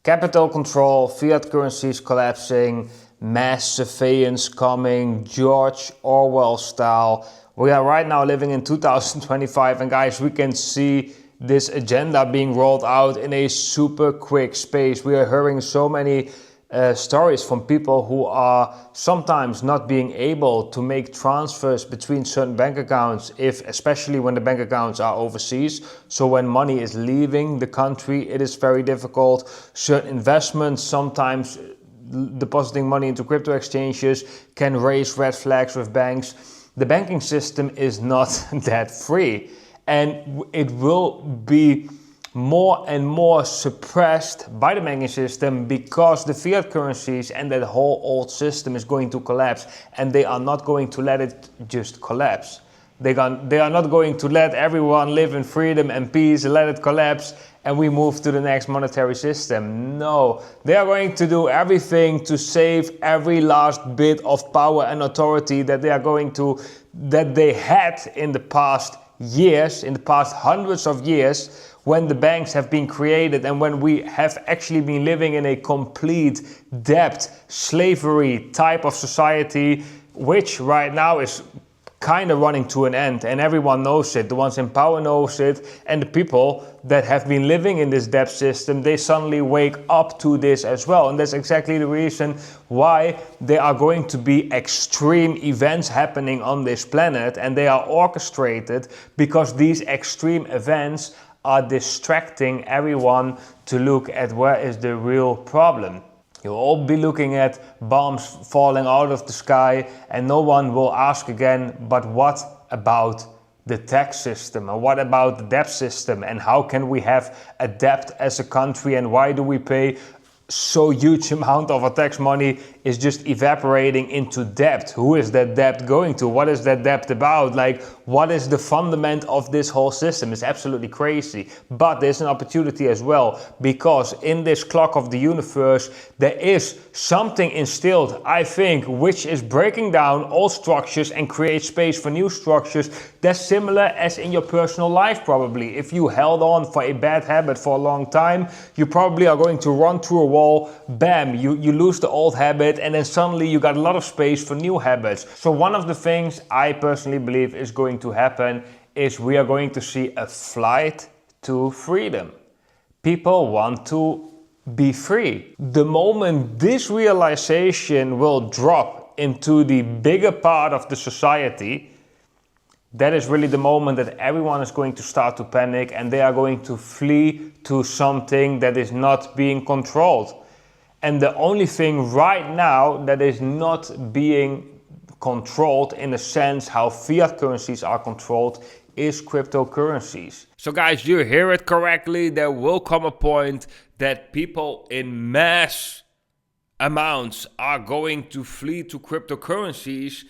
Capital control, fiat currencies collapsing, mass surveillance coming, George Orwell style. We are right now living in 2025, and guys, we can see this agenda being rolled out in a super quick space. We are hearing so many stories from people who are sometimes not being able to make transfers between certain bank accounts, especially when the bank accounts are overseas. So when money is leaving the country, it is very difficult. Certain investments, sometimes depositing money into crypto exchanges, can raise red flags with banks. The banking system is not that free, and it will be more and more suppressed by the banking system because the fiat currencies and that whole old system is going to collapse, and they are not going to let it just collapse. They are not going to let everyone live in freedom and peace and let it collapse and we move to the next monetary system. No, they are going to do everything to save every last bit of power and authority that they had in the past years, in the past hundreds of years, when the banks have been created and when we have actually been living in a complete debt slavery type of society, which right now is kind of running to an end, and everyone knows it. The ones in power knows it, and the people that have been living in this debt system, they suddenly wake up to this as well. And that's exactly the reason why there are going to be extreme events happening on this planet, and they are orchestrated because these extreme events are distracting everyone to look at where is the real problem. You'll all be looking at bombs falling out of the sky, and no one will ask again, but what about the tax system? And what about the debt system? And how can we have a debt as a country? And why do we pay so huge amount of our tax money is just evaporating into debt? Who is that debt going to? What is that debt about? Like, what is the fundament of this whole system? It's absolutely crazy. But there's an opportunity as well, because in this clock of the universe, there is something instilled, I think, which is breaking down all structures and create space for new structures. That's similar as in your personal life probably. If you held on for a bad habit for a long time, you probably are going to run through a wall, bam, you lose the old habit, and then suddenly you got a lot of space for new habits. So one of the things I personally believe is going to happen is we are going to see a flight to freedom. People want to be free. The moment this realization will drop into the bigger part of the society, that is really the moment that everyone is going to start to panic, and they are going to flee to something that is not being controlled. And the only thing right now that is not being controlled, in a sense how fiat currencies are controlled, is cryptocurrencies. So guys, you hear it correctly. There will come a point that people in mass amounts are going to flee to cryptocurrencies,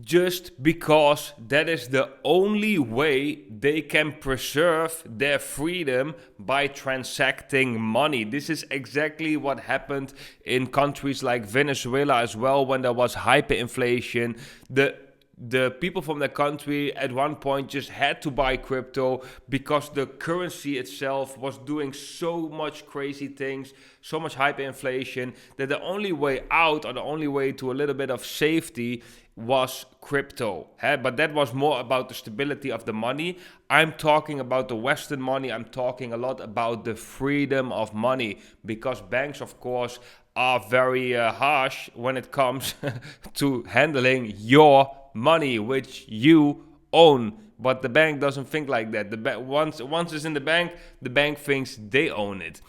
just because that is the only way they can preserve their freedom by transacting money. This is exactly what happened in countries like Venezuela as well, when there was hyperinflation. The people from the country at one point just had to buy crypto because the currency itself was doing so much crazy things, so much hyperinflation, that the only way out, or the only way to a little bit of safety, was crypto. But that was more about the stability of the money. I'm talking about the Western money. I'm talking a lot about the freedom of money, because banks, of course, are very harsh when it comes to handling your money, which you own. But the bank doesn't think like that. Once it's in the bank thinks they own it.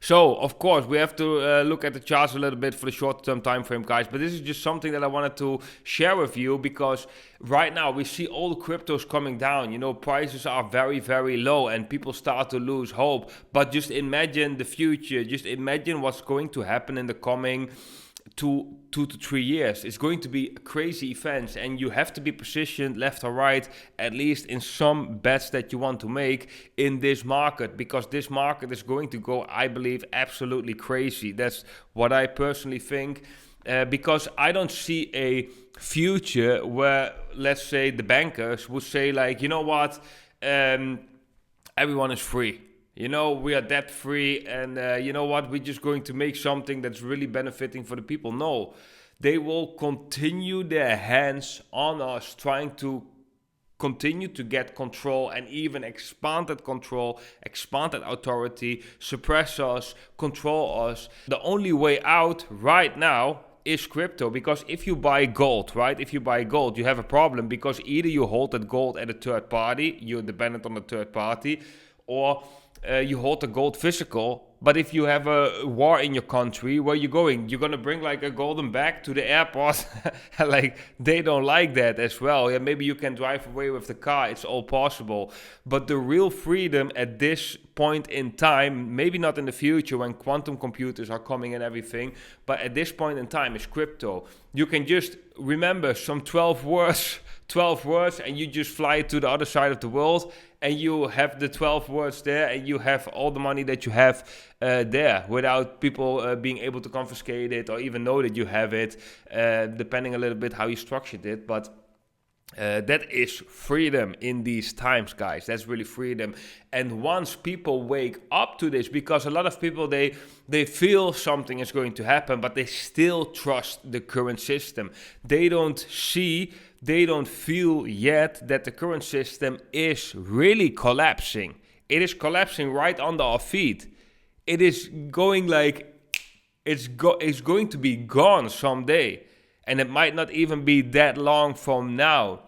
So, of course, we have to look at the charts a little bit for the short-term time frame, guys. But this is just something that I wanted to share with you, because right now we see all the cryptos coming down. You know, prices are very, very low and people start to lose hope. But just imagine the future. Just imagine what's going to happen in the coming 2 to 3 years. It's going to be a crazy event, and you have to be positioned left or right, at least in some bets that you want to make in this market, because this market is going to go, I believe, absolutely crazy. That's what I personally think, because I don't see a future where, let's say, the bankers would say like, you know what, everyone is free. we are debt free and you know what, we're just going to make something that's really benefiting for the people. No, they will continue their hands on us, trying to continue to get control and even expand that control, expand that authority, suppress us, control us. The only way out right now is crypto, because if you buy gold, right? If you buy gold, you have a problem, because either you hold that gold at a third party, you're dependent on the third party, or you hold the gold physical. But if you have a war in your country, where are you going? You're going to bring like a golden bag to the airport? Like, they don't like that as well. Yeah, maybe you can drive away with the car. It's all possible. But the real freedom at this point in time, maybe not in the future when quantum computers are coming and everything, but at this point in time is crypto. You can just remember some 12 words, and you just fly to the other side of the world, and you have the 12 words there, and you have all the money that you have there, without people being able to confiscate it or even know that you have it, depending a little bit how you structured it. But that is freedom in these times, guys. That's really freedom. And once people wake up to this, because a lot of people, they feel something is going to happen, but they still trust the current system. They don't feel yet that the current system is really collapsing. It is collapsing right under our feet. It is going like it's going to be gone someday. And it might not even be that long from now.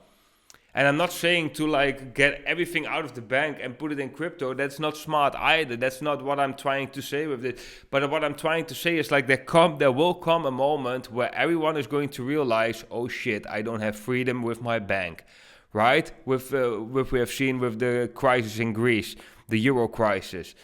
And I'm not saying to like get everything out of the bank and put it in crypto. That's not smart either. That's not what I'm trying to say with it. But what I'm trying to say is like there will come a moment where everyone is going to realize, oh shit, I don't have freedom with my bank, right? With we have seen with the crisis in Greece, the euro crisis.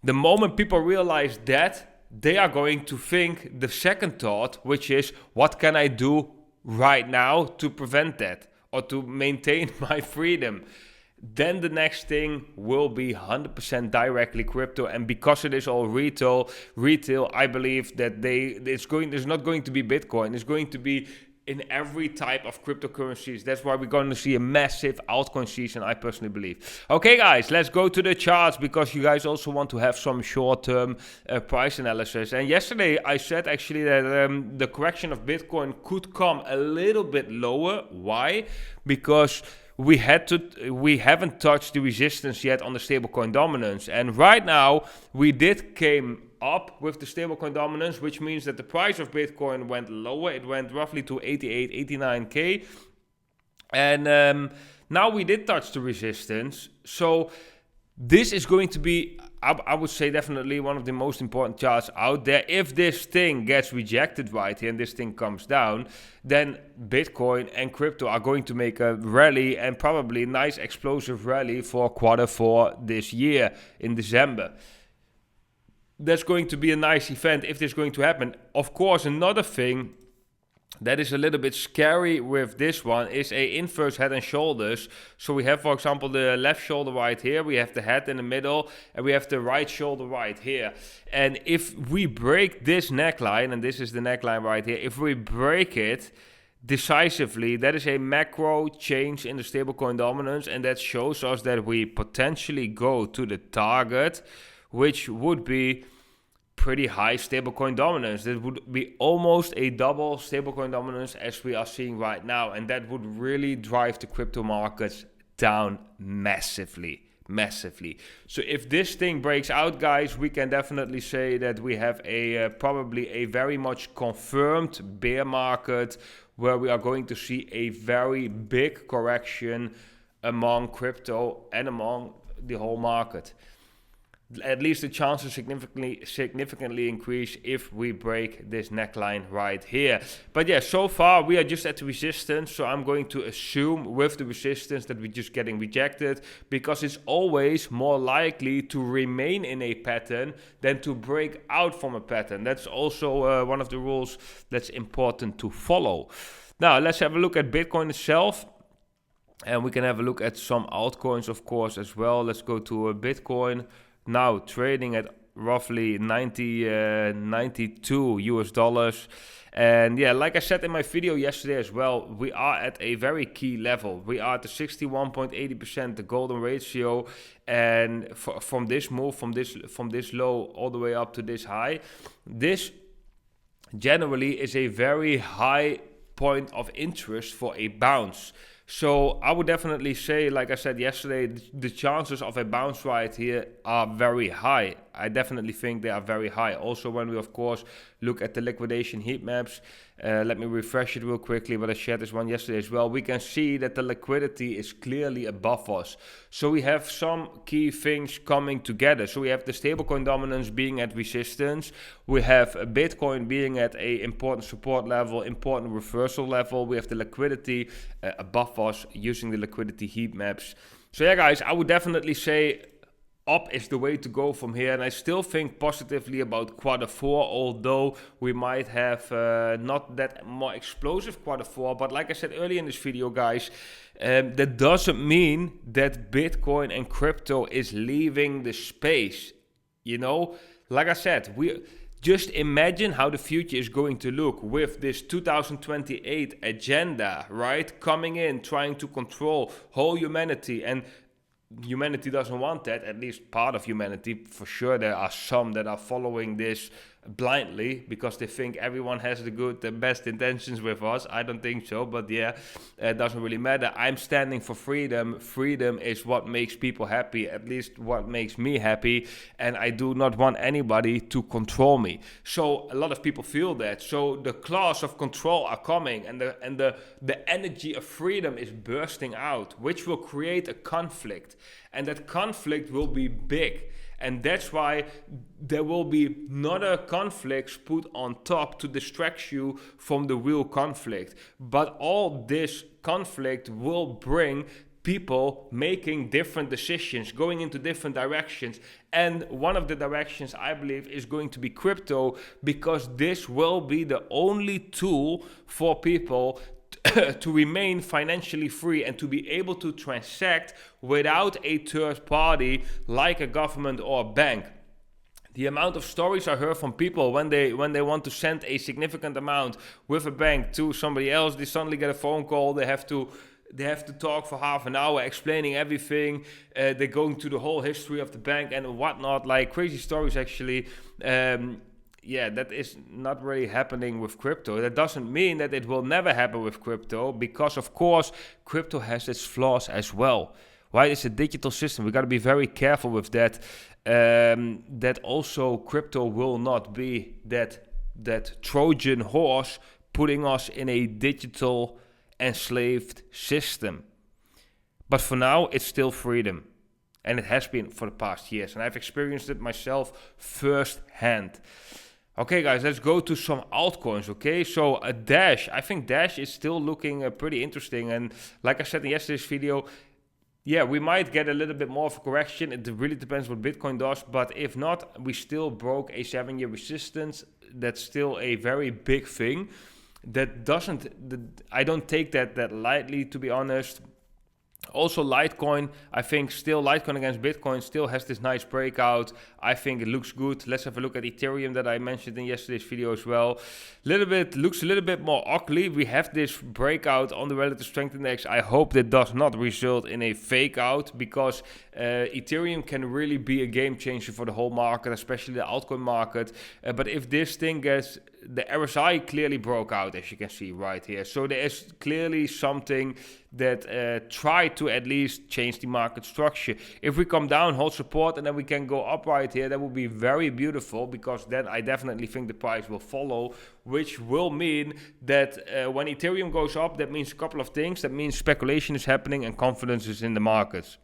The moment people realize that, they are going to think the second thought, which is, what can I do right now to prevent that or to maintain my freedom? Then the next thing will be 100% directly crypto. And because it is all retail, I believe that there's not going to be Bitcoin. It's going to be in every type of cryptocurrencies. That's why we're going to see a massive altcoin season, I personally believe. Okay, guys, let's go to the charts, because you guys also want to have some short-term price analysis. And yesterday I said actually that the correction of Bitcoin could come a little bit lower. Why? Because we haven't touched the resistance yet on the stablecoin dominance. And right now we came up with the stablecoin dominance, which means that the price of Bitcoin went lower. It went roughly to 88, 89K. And now we did touch the resistance. So this is going to be, I would say, definitely one of the most important charts out there. If this thing gets rejected right here and this thing comes down, then Bitcoin and crypto are going to make a rally, and probably a nice explosive rally for Q4 this year in December. That's going to be a nice event if this is going to happen. Of course, another thing that is a little bit scary with this one is a inverse head and shoulders. So we have, for example, the left shoulder right here, we have the head in the middle, and we have the right shoulder right here. And if we break this neckline, and this is the neckline right here, if we break it decisively, that is a macro change in the stablecoin dominance, and that shows us that we potentially go to the target, which would be pretty high stablecoin dominance. That would be almost a double stablecoin dominance as we are seeing right now, and that would really drive the crypto markets down massively. So if this thing breaks out, guys, we can definitely say that we have a probably a very much confirmed bear market, where we are going to see a very big correction among crypto and among the whole market. At least the chances significantly increase if we break this neckline right here. But yeah, so far we are just at the resistance, so I'm going to assume with the resistance that we're just getting rejected, because it's always more likely to remain in a pattern than to break out from a pattern. That's also one of the rules that's important to follow. Now let's have a look at Bitcoin itself, and we can have a look at some altcoins, of course, as well. Let's go to Bitcoin. Now trading at roughly 92 US dollars. And yeah, like I said in my video yesterday as well, we are at a very key level. We are at the 61.80%, the golden ratio, and from this move, from this low all the way up to this high, this generally is a very high point of interest for a bounce. So I would definitely say, like I said yesterday, the chances of a bounce right here are very high. I definitely think they are very high. Also, when we, of course, look at the liquidation heat maps, let me refresh it real quickly, but I shared this one yesterday as well. We can see that the liquidity is clearly above us. So we have some key things coming together. So we have the stablecoin dominance being at resistance. We have Bitcoin being at a important support level, important reversal level. We have the liquidity above us using the liquidity heat maps. So yeah, guys, I would definitely say up is the way to go from here, and I still think positively about Q4, although we might have not that more explosive Q4. But like I said earlier in this video, guys, that doesn't mean that Bitcoin and crypto is leaving the space. You know, like I said, we just imagine how the future is going to look with this 2028 agenda, right? Coming in, trying to control whole humanity, and humanity doesn't want that, at least part of humanity. For sure, there are some that are following this blindly because they think everyone has the best intentions with us. I don't think so, but yeah, it doesn't really matter. I'm standing for freedom. Freedom is what makes people happy, at least what makes me happy, and I do not want anybody to control me. So a lot of people feel that. So the claws of control are coming, and the energy of freedom is bursting out, which will create a conflict, and that conflict will be big. And that's why there will be other conflicts put on top to distract you from the real conflict. But all this conflict will bring people making different decisions, going into different directions. And one of the directions, I believe, is going to be crypto, because this will be the only tool for people to remain financially free and to be able to transact without a third party like a government or a bank. The amount of stories I heard from people when they want to send a significant amount with a bank to somebody else, they suddenly get a phone call, they have to talk for half an hour explaining everything, they're going to the whole history of the bank and whatnot, like crazy stories actually. Yeah, that is not really happening with crypto. That doesn't mean that it will never happen with crypto, because of course crypto has its flaws as well. Right? It's a digital system. We got to be very careful with that. That also crypto will not be that Trojan horse putting us in a digital enslaved system. But for now, it's still freedom. And it has been for the past years. And I've experienced it myself firsthand. Okay, guys, let's go to some altcoins, okay? So Dash, I think Dash is still looking pretty interesting. And like I said in yesterday's video, yeah, we might get a little bit more of a correction. It really depends what Bitcoin does. But if not, we still broke a 7-year resistance. That's still a very big thing. I don't take that lightly, to be honest. Also Litecoin, I think still Litecoin against Bitcoin still has this nice breakout. I think it looks good. Let's have a look at Ethereum that I mentioned in yesterday's video as well. Looks a little bit more ugly. We have this breakout on the relative strength index. I hope that does not result in a fake out, because Ethereum can really be a game changer for the whole market, especially the altcoin market. But if this thing gets, the RSI clearly broke out, as you can see right here. So there is clearly something that tried to at least change the market structure. If we come down, hold support, and then we can go up right here, that would be very beautiful, because then I definitely think the price will follow, which will mean that when Ethereum goes up, that means a couple of things. That means speculation is happening and confidence is in the markets.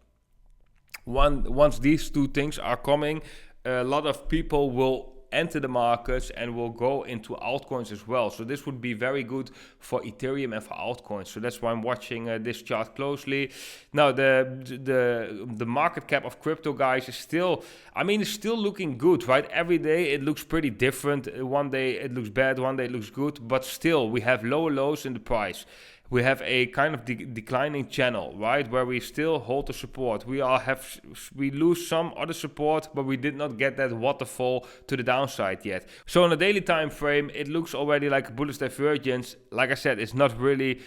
Once these two things are coming, a lot of people will enter the markets and will go into altcoins as well. So this would be very good for Ethereum and for altcoins. So that's why I'm watching this chart closely. Now the market cap of crypto, guys, is still, it's still looking good, right? Every day it looks pretty different. One day it looks bad, one day it looks good, but still we have lower lows in the price. we have a kind of declining channel, right, where we still hold the support. We lose some other support, but we did not get that waterfall to the downside yet. So on a daily time frame, it looks already like a bullish divergence. Like I said, it's not really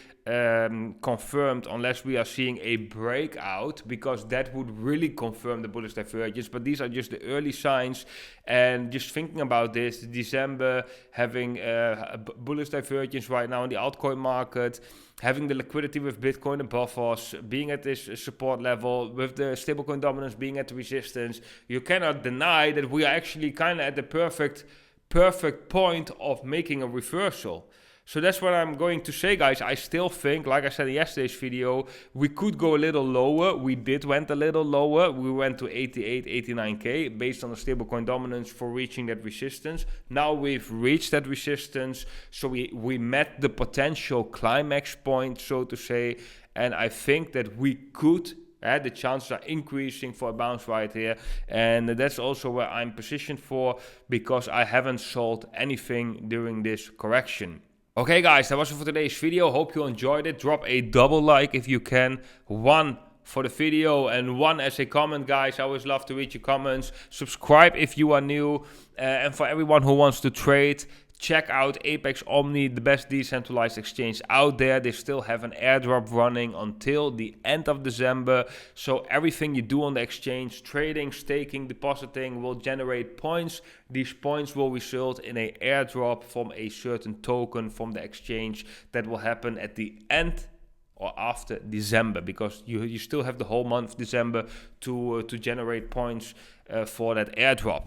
confirmed unless we are seeing a breakout, because that would really confirm the bullish divergence. But these are just the early signs, and just thinking about this, December having a bullish divergence right now in the altcoin market, having the liquidity with Bitcoin above us, being at this support level, with the stablecoin dominance being at the resistance, you cannot deny that we are actually kind of at the perfect point of making a reversal. So that's what I'm going to say, guys. I still think, like I said in yesterday's video, we could go a little lower. We went a little lower. We went to 88, 89K based on the stablecoin dominance for reaching that resistance. Now we've reached that resistance. So we met the potential climax point, so to say. And I think that we could, the chances are increasing for a bounce right here. And that's also where I'm positioned for, because I haven't sold anything during this correction. Okay guys, that was it for today's video. Hope you enjoyed it. Drop a double like if you can. 1 for the video and 1 as a comment, guys. I always love to read your comments. Subscribe if you are new. And for everyone who wants to trade, check out Apex Omni, the best decentralized exchange out there. They still have an airdrop running until the end of December. So everything you do on the exchange, trading, staking, depositing, will generate points. These points will result in an airdrop from a certain token from the exchange that will happen at the end or after December, because you still have the whole month of December to generate points for that airdrop.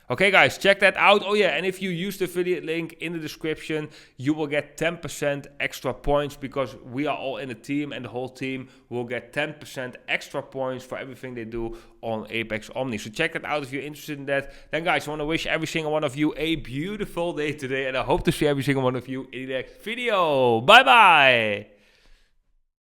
Okay guys, check that out. Oh yeah, and if you use the affiliate link in the description, you will get 10% extra points, because we are all in a team and the whole team will get 10% extra points for everything they do on Apex Omni. So check that out if you're interested in that. Then guys, I want to wish every single one of you a beautiful day today, and I hope to see every single one of you in the next video. Bye bye!